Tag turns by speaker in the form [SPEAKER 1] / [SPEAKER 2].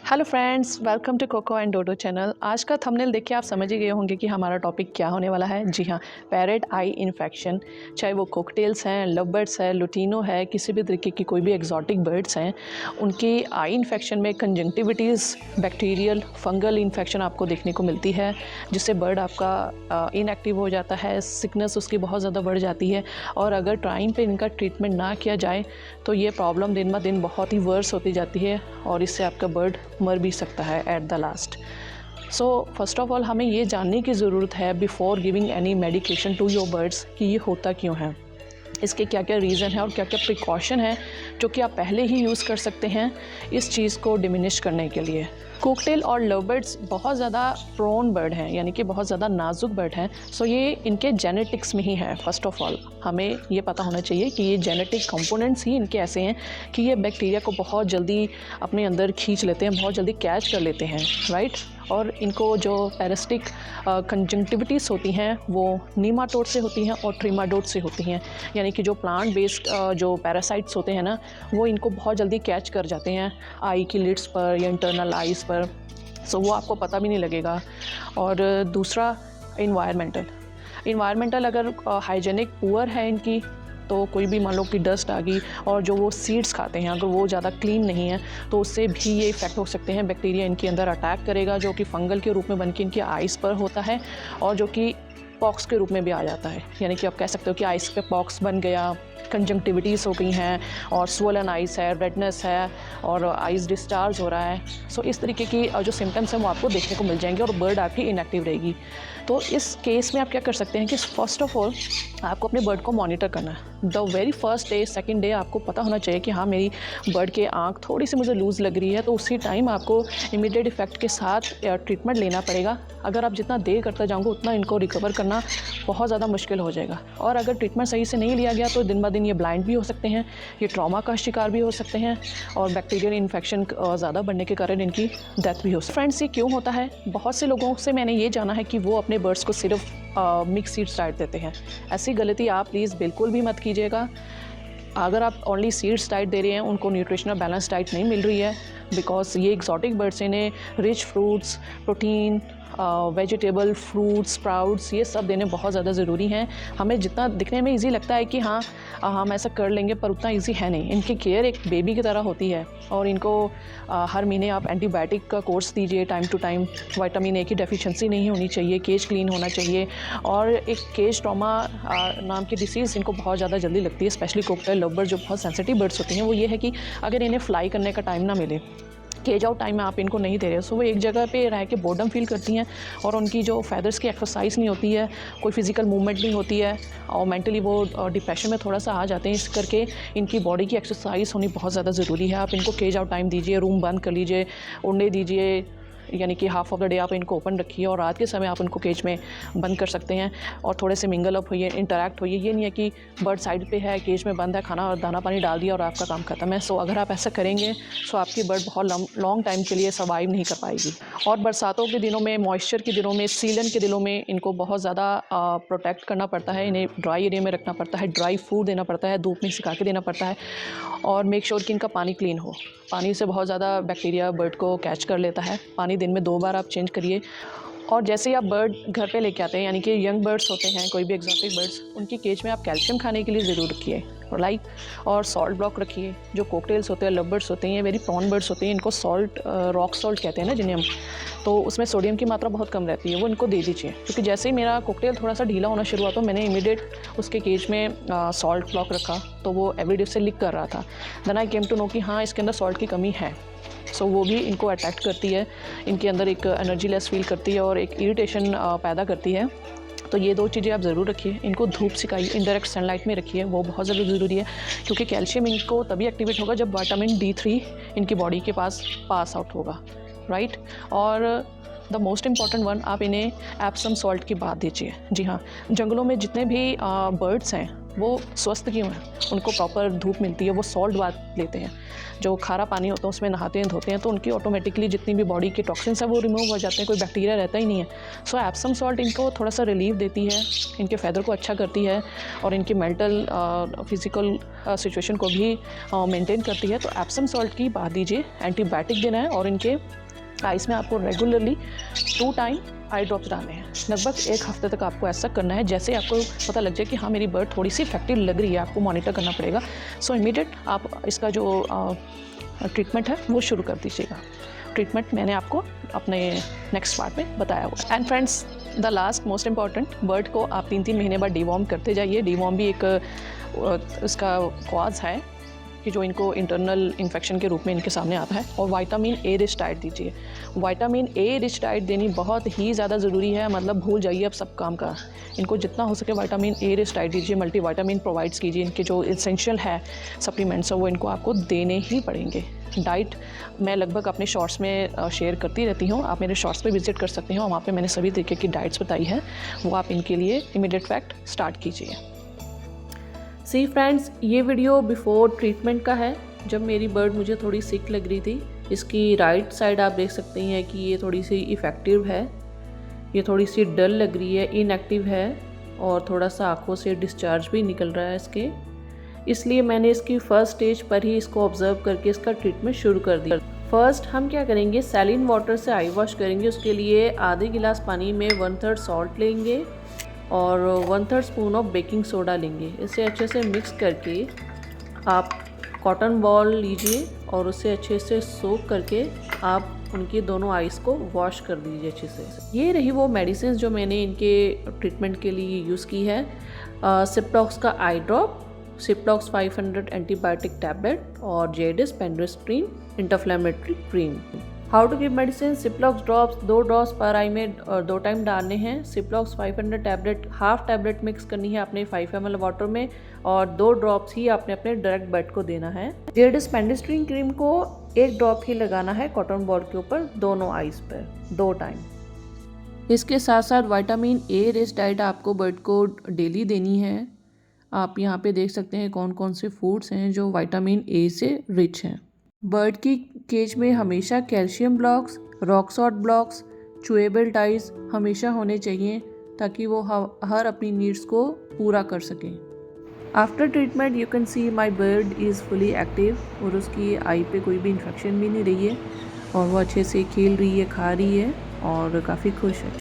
[SPEAKER 1] Hello friends, welcome to Coco and Dodo channel. आज का thumbnail देख के आप समझ ही गए होंगे कि हमारा टॉपिक क्या होने वाला है। जी हाँ, पैरेट आई इन्फेक्शन। चाहे वो कोकटेल्स हैं, लव बर्ड्स है, लुटीनो है, किसी भी तरीके की कोई भी एक्जॉटिक बर्ड्स हैं, उनकी आई इन्फेक्शन में कंजंक्टिविटीज़, बैक्टीरियल, फंगल इन्फेक्शन आपको देखने को मिलती है, जिससे बर्ड आपका इनएक्टिव हो जाता है, सिकनेस उसकी बहुत ज़्यादा बढ़ जाती है। और अगर टाइम पे इनका ट्रीटमेंट ना किया जाए तो ये प्रॉब्लम दिन ब दिन बहुत ही वर्स होती जाती है और इससे आपका बर्ड मर भी सकता है at the last. So first of all हमें ये जानने की ज़रूरत है before giving any medication to your birds कि ये होता क्यों है, इसके क्या क्या रीज़न है और क्या क्या प्रिकॉशन है जो कि आप पहले ही यूज़ कर सकते हैं इस चीज़ को डिमिनिश करने के लिए। कोकटेल और लव बर्ड्स बहुत ज़्यादा प्रोन बर्ड हैं, यानी कि बहुत ज़्यादा नाजुक बर्ड हैं। सो ये इनके जेनेटिक्स में ही है। फर्स्ट ऑफ ऑल हमें ये पता होना चाहिए कि ये जेनेटिक कंपोनेंट्स ही इनके ऐसे हैं कि ये बैक्टीरिया को बहुत जल्दी अपने अंदर खींच लेते हैं, बहुत जल्दी कैच कर लेते हैं, राइट। और इनको जो पैरासिटिक कंजंक्टिविटीज़ होती हैं वो नीमाटोड से होती हैं और ट्रीमाटोड से होती हैं, यानी कि जो प्लांट बेस्ड जो पैरासाइट्स होते हैं ना, वो इनको बहुत जल्दी कैच कर जाते हैं आई की लिड्स पर या इंटरनल आइज़ पर। सो वो आपको पता भी नहीं लगेगा। और दूसरा इन्वायरमेंटल अगर हाइजेनिक पुअर है इनकी, तो कोई भी मान लो कि डस्ट आ गई और जो वो सीड्स खाते हैं अगर वो ज़्यादा क्लीन नहीं है तो उससे भी ये इफ़ेक्ट हो सकते हैं। बैक्टीरिया इनके अंदर अटैक करेगा जो कि फंगल के रूप में बन के इनकी आइज़ पर होता है और जो कि पॉक्स के रूप में भी आ जाता है, यानी कि आप कह सकते हो कि आइज़ पे पॉक्स बन गया, कंजंक्टिविटीज़ हो गई हैं और स्वोलन आइज़ है, रेडनेस है और आइज़ डिस्चार्ज हो रहा है। सो इस तरीके की जो सिम्टम्स हैं वो आपको देखने को मिल जाएंगे और बर्ड आपकी इनएक्टिव रहेगी। तो इस केस में आप क्या कर सकते हैं कि फर्स्ट ऑफ ऑल आपको अपने बर्ड को मॉनिटर करना है। The very first day, second day आपको पता होना चाहिए कि हाँ मेरी बर्ड के आँख थोड़ी सी मुझे लूज़ लग रही है, तो उसी टाइम आपको इमीडिएट इफेक्ट के साथ ट्रीटमेंट लेना पड़ेगा। अगर आप जितना देर करते जाओगे उतना इनको रिकवर करना बहुत ज़्यादा मुश्किल हो जाएगा। और अगर ट्रीटमेंट सही से नहीं लिया गया तो दिन ब दिन ये ब्लाइंड भी हो सकते हैं, ये ट्रॉमा का शिकार भी हो सकते हैं और बैक्टीरियल इन्फेक्शन ज़्यादा बढ़ने के कारण इनकी डेथ भी हो सकती है। फ्रेंड्स, ये क्यों होता है? बहुत से लोगों से मैंने ये जाना है कि वो अपने बर्ड्स को सिर्फ मिक्स सीड्स डाइट देते हैं। ऐसी गलती आप प्लीज़ बिल्कुल भी मत कीजिएगा। अगर आप ओनली सीड्स डाइट दे रहे हैं, उनको न्यूट्रिशनल बैलेंस डाइट नहीं मिल रही है, बिकॉज ये एक्जॉटिक बर्ड्स इन्हें rich fruits, protein, vegetable, fruits, sprouts ये सब देने बहुत ज़्यादा ज़रूरी हैं। हमें जितना दिखने में इजी लगता है कि हाँ हम ऐसा कर लेंगे, पर उतना इजी है नहीं। इनकी केयर एक बेबी की तरह होती है और इनको हर महीने आप एंटीबायोटिक का कोर्स दीजिए time to time. Vitamin A की डेफिशिएंसी नहीं होनी चाहिए, केज क्लीन होना चाहिए। और एक केज ट्रॉमा नाम की डिसीज़ इनको बहुत ज़्यादा जल्दी लगती है, स्पेशली कोकटेल लव बर्ड जो बहुत सेंसिटिव बर्ड्स होती हैं। वो ये है कि अगर इन्हें फ्लाई करने का टाइम ना मिले, केज आउट टाइम में आप इनको नहीं दे रहे हो, सो वो एक जगह पे रह के बोर्डम फील करती हैं और उनकी जो फैदर्स की एक्सरसाइज नहीं होती है, कोई फिजिकल मूवमेंट नहीं होती है और मेंटली वो डिप्रेशन में थोड़ा सा आ जाते हैं। इस करके इनकी बॉडी की एक्सरसाइज होनी बहुत ज़्यादा ज़रूरी है। आप इनको केज आउट टाइम दीजिए, रूम बंद कर लीजिए, उड़ने दीजिए, यानी कि हाफ ऑफ द डे आप इनको ओपन रखिए और रात के समय आप उनको केज में बंद कर सकते हैं और थोड़े से मिंगल अप होइए, इंटरैक्ट होइए। ये नहीं है कि बर्ड साइड पे है, केज में बंद है, खाना और दाना पानी डाल दिया और आपका काम खत्म है। सो अगर आप ऐसा करेंगे सो आपकी बर्ड बहुत लॉन्ग टाइम के लिए सर्वाइव नहीं कर पाएगी। और बरसातों के दिनों में, मॉइस्चर के दिनों में, सीलन के दिनों में इनको बहुत ज़्यादा प्रोटेक्ट करना पड़ता है। इन्हें ड्राई एरिया में रखना पड़ता है, ड्राई फूड देना पड़ता है, धूप में सिखा के देना पड़ता है और मेक श्योर कि इनका पानी क्लीन हो। पानी से बहुत ज़्यादा बैक्टीरिया बर्ड को कैच कर लेता है। पानी दिन में 2 बार आप चेंज करिए। और जैसे ही आप बर्ड घर पे लेके आते हैं, यानी कि यंग बर्ड्स होते हैं, कोई भी एक्जॉटिक बर्ड्स, उनकी केज में आप कैल्शियम खाने के लिए ज़रूर रखिए, लाइक, और सॉल्ट ब्लॉक रखिए। जो कोकटेल्स होते हैं, लव बर्ड्स होते हैं, ये वेरी प्रॉन बर्ड्स होते हैं, इनको सॉल्ट, रॉक सॉल्ट कहते हैं ना जिन्हें हम, तो उसमें सोडियम की मात्रा बहुत कम रहती है, वो इनको दे दीजिए। क्योंकि जैसे ही मेरा कोकटेल थोड़ा सा ढीला होना शुरू हुआ तो मैंने इमीडिएट उसके केज में सॉल्ट ब्लॉक रखा, तो वो एवरीडे से लीक कर रहा था। Then I came to know कि हाँ इसके अंदर सॉल्ट की कमी है। सो वो भी इनको अट्रैक्ट करती है, इनके अंदर एक एनर्जी लेस फील करती है और एक इरिटेशन पैदा करती है। तो ये 2 चीज़ें आप ज़रूर रखिए। इनको धूप सिखाइए, इनडायरेक्ट सनलाइट में रखिए, वो बहुत ज़्यादा ज़रूरी है, क्योंकि कैल्शियम इनको तभी एक्टिवेट होगा जब विटामिन D3 इनकी बॉडी के पास आउट होगा, राइट। और द मोस्ट इम्पॉर्टेंट वन, आप इन्हें एप्सम सॉल्ट की बात दीजिए। जी हाँ, जंगलों में जितने भी बर्ड्स हैं वो स्वस्थ क्यों हैं, उनको प्रॉपर धूप मिलती है, वो सॉल्ट बाथ लेते हैं, जो खारा पानी होता है उसमें नहाते हैं धोते हैं, तो उनकी ऑटोमेटिकली जितनी भी बॉडी के टॉक्सिन्स है वो रिमूव हो जाते हैं, कोई बैक्टीरिया रहता ही नहीं है। सो एप्सम सॉल्ट इनको थोड़ा सा रिलीफ देती है, इनके फैदर को अच्छा करती है और इनकी मेंटल फिजिकल सिचुएशन को भी मेंटेन करती है। तो एप्सम सॉल्ट की बात दीजिए, एंटीबायोटिक देना है और इनके आइस में आपको रेगुलरली 2 टाइम आई ड्रॉप्स डालने हैं। लगभग 1 हफ्ते तक आपको ऐसा करना है। जैसे आपको पता लग जाए कि हाँ मेरी बर्ड थोड़ी सी इफेक्टिव लग रही है, आपको मॉनिटर करना पड़ेगा। सो इमीडिएट आप इसका जो ट्रीटमेंट है वो शुरू कर दीजिएगा। ट्रीटमेंट मैंने आपको अपने नेक्स्ट पार्ट में बताया हुआ। And friends, the last most important, bird को आप 3-3 महीने बाद डिवॉर्म करते जाइए। डिवॉर्म भी एक इसका कॉज है कि जो इनको इंटरनल इन्फेक्शन के रूप में इनके सामने आता है। और विटामिन ए रिच डाइट दीजिए। विटामिन ए रिच डाइट देनी बहुत ही ज़्यादा ज़रूरी है, मतलब भूल जाइए अब सब काम का। इनको जितना हो सके विटामिन ए रिच डाइट दीजिए, मल्टीविटामिन प्रोवाइड्स कीजिए। इनके जो इसेंशियल है सप्लीमेंट्स है वो इनको आपको देने ही पड़ेंगे। डाइट मैं लगभग अपने शॉर्ट्स में शेयर करती रहती हूँ, आप मेरे शॉर्ट्स पे विजिट कर सकते हो, वहाँ पे मैंने सभी तरीके की डाइट्स बताई है, वो आप इनके लिए इमीडिएट फैक्ट स्टार्ट कीजिए।
[SPEAKER 2] सी फ्रेंड्स, ये वीडियो बिफोर ट्रीटमेंट का है, जब मेरी बर्ड मुझे थोड़ी सिक लग रही थी। इसकी राइट साइड आप देख सकते हैं कि ये थोड़ी सी इफ़ेक्टिव है, ये थोड़ी सी डल लग रही है, इनएक्टिव है और थोड़ा सा आँखों से डिस्चार्ज भी निकल रहा है इसके। इसलिए मैंने इसकी फर्स्ट स्टेज पर ही इसको ऑब्जर्व करके इसका ट्रीटमेंट शुरू कर दिया। फर्स्ट हम क्या करेंगे, सैलिन वाटर से आई वॉश करेंगे। उसके लिए आधे गिलास पानी में 1/3 सॉल्ट लेंगे और 1/3 स्पून ऑफ बेकिंग सोडा लेंगे। इसे अच्छे से मिक्स करके आप कॉटन बॉल लीजिए और उसे अच्छे से सोक करके आप उनकी दोनों आइज़ को वॉश कर दीजिए अच्छे से। ये रही वो मेडिसिन जो मैंने इनके ट्रीटमेंट के लिए यूज़ की है। सिप्टॉक्स का eye drop, Ciplox 500 antibiotic tablet और जेडिस पेंड्रोस्ट्रीन anti-inflammatory cream. How to give medicine, Ciplox drops 2 drops पर आई में 2 टाइम डालने हैं। Ciplox 500 tablet half tablet mix करनी है आपने 5 ml वाटर में और 2 ड्रॉप्स ही आपने अपने डायरेक्ट बर्ड को देना है। जेडिस पेंड्रोस्ट्रीन क्रीम को 1 ड्रॉप ही लगाना है कॉटन बॉल के ऊपर दोनों आइज पर 2 टाइम। इसके साथ साथ विटामिन ए रिच डाइट आपको बर्ड को डेली देनी है। आप यहाँ पे देख सकते हैं कौन कौन से फूड्स हैं जो विटामिन ए से रिच हैं। बर्ड की केज में हमेशा calcium blocks, rock salt blocks, chewable ties हमेशा होने चाहिए ताकि वो हर अपनी नीड्स को पूरा कर सकें। After treatment you can see my bird is fully active और उसकी आई पे कोई भी इन्फेक्शन भी नहीं रही है और वो अच्छे से खेल रही है, खा रही है और काफ़ी खुश है।